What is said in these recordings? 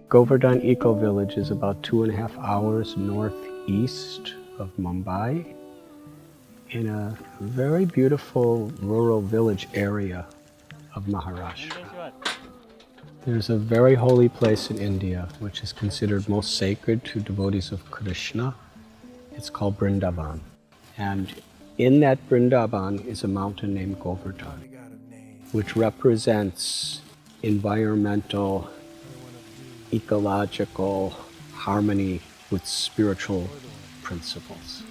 Govardhan Eco Village is about 2.5 hours northeast of Mumbai in a very beautiful rural village area of Maharashtra. There's a very holy place in India which is considered most sacred to devotees of Krishna. It's called Vrindavan. And in that Vrindavan is a mountain named Govardhan, which represents environmental, ecological harmony with spiritual principles.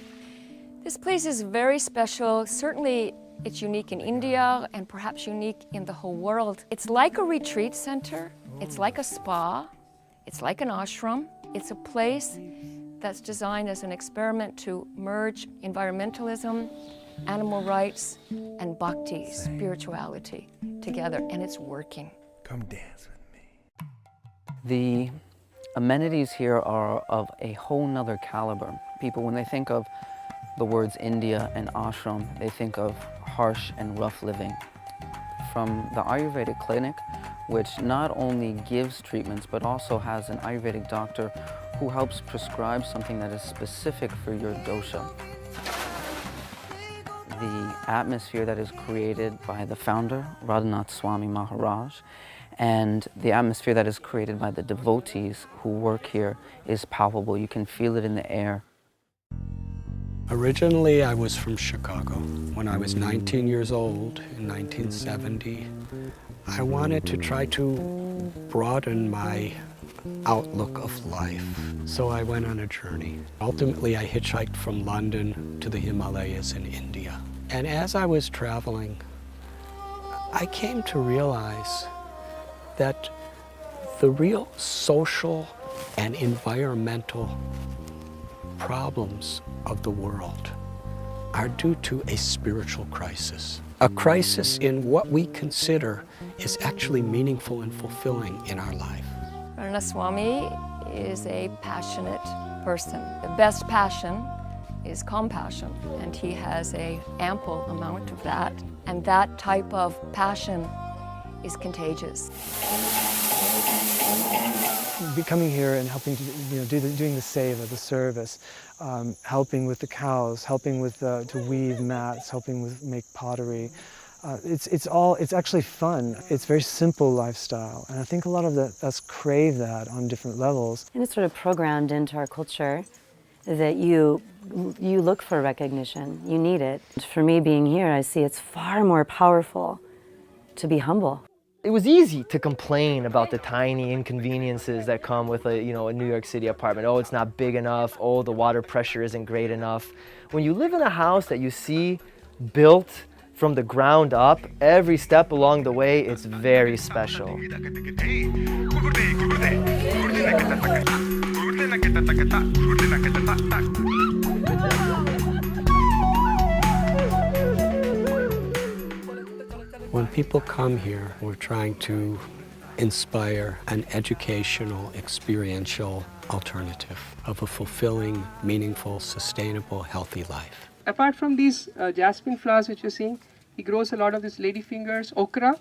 This place is very special. Certainly it's unique in India and perhaps unique in the whole world. It's like a retreat center. It's like a spa. It's like an ashram. It's a place that's designed as an experiment to merge environmentalism, animal rights, and bhakti, spirituality, together, and it's working. Come dance with me. The amenities here are of a whole nother caliber. People, when they think of the words India and ashram, they think of harsh and rough living. From the Ayurvedic clinic, which not only gives treatments, but also has an Ayurvedic doctor who helps prescribe something that is specific for your dosha. The atmosphere that is created by the founder, Radhanath Swami Maharaj, and the atmosphere that is created by the devotees who work here is palpable. You can feel it in the air. Originally, I was from Chicago. When I was 19 years old in 1970, I wanted to try to broaden my outlook of life. So I went on a journey. Ultimately, I hitchhiked from London to the Himalayas in India. And as I was traveling, I came to realize that the real social and environmental problems of the world are due to a spiritual crisis. A crisis in what we consider is actually meaningful and fulfilling in our life. Radhanath Swami is a passionate person. The best passion is compassion, and he has an ample amount of that. And that type of passion is contagious. Coming here and helping to doing the seva, the service, helping with the cows, helping with to weave mats, helping with make pottery. It's actually fun. It's very simple lifestyle, and I think a lot of us crave that on different levels. And it's sort of programmed into our culture that you look for recognition. You need it. For me, being here, I see it's far more powerful to be humble. It was easy to complain about the tiny inconveniences that come with a New York City apartment. Oh, it's not big enough. Oh, the water pressure isn't great enough. When you live in a house that you see built from the ground up, every step along the way, it's very special. When people come here, we're trying to inspire an educational, experiential alternative of a fulfilling, meaningful, sustainable, healthy life. Apart from these jasmine flowers which you're seeing, he grows a lot of these ladyfingers, okra.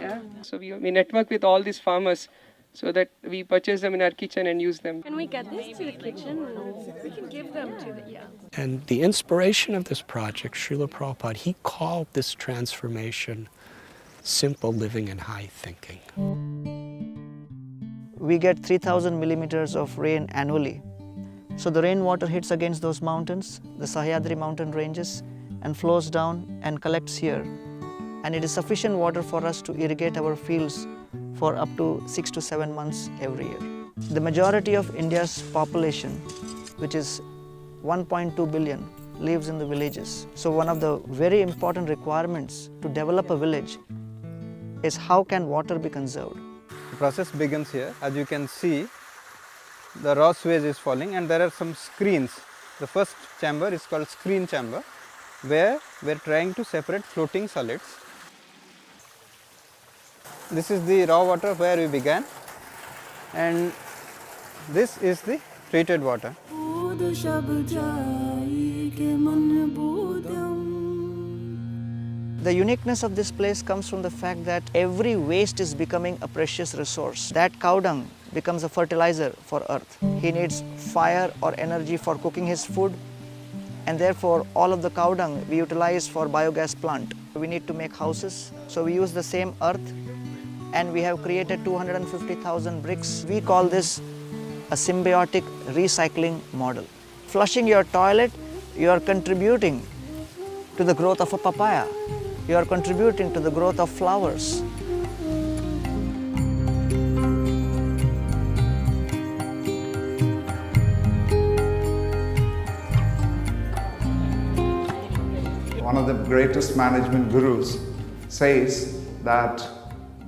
Yeah. So we network with all these farmers so that we purchase them in our kitchen and use them. Can we get this to the kitchen? We can give them to the, And the inspiration of this project, Srila Prabhupada, he called this transformation simple living and high thinking. We get 3,000 millimeters of rain annually. So the rainwater hits against those mountains, the Sahayadri mountain ranges, and flows down and collects here. And it is sufficient water for us to irrigate our fields for up to 6 to 7 months every year. The majority of India's population, which is 1.2 billion, lives in the villages. So one of the very important requirements to develop a village is how can water be conserved. The process begins here. As you can see, the raw sewage is falling and there are some screens. The first chamber is called screen chamber, where we are trying to separate floating solids. This is the raw water where we began, and this is the treated water. The uniqueness of this place comes from the fact that every waste is becoming a precious resource. That cow dung becomes a fertilizer for earth. He needs fire or energy for cooking his food, and therefore all of the cow dung we utilize for biogas plant. We need to make houses, so we use the same earth, and we have created 250,000 bricks. We call this a symbiotic recycling model. Flushing your toilet, you are contributing to the growth of a papaya. You are contributing to the growth of flowers. One of the greatest management gurus says that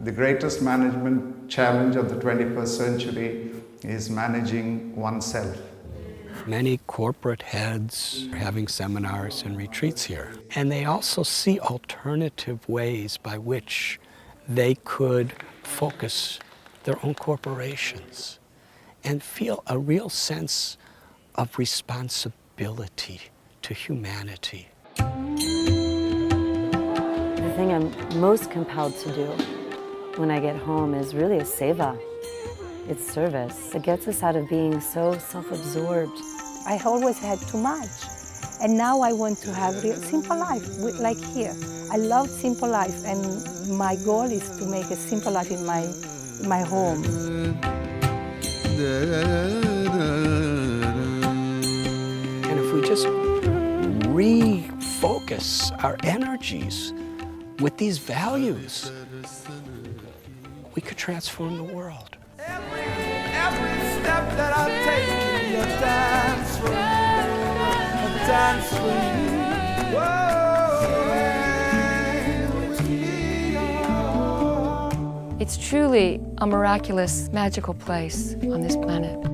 the greatest management challenge of the 21st century is managing oneself. Many corporate heads are having seminars and retreats here. And they also see alternative ways by which they could focus their own corporations and feel a real sense of responsibility to humanity. The thing I'm most compelled to do when I get home is really a seva. It's service. It gets us out of being so self-absorbed. I always had too much, and now I want to have a simple life, like here. I love simple life, and my goal is to make a simple life in my home. And if we just refocus our energies with these values, we could transform the world. Every step that I take, a dance for me, a dance for you. It's truly a miraculous, magical place on this planet.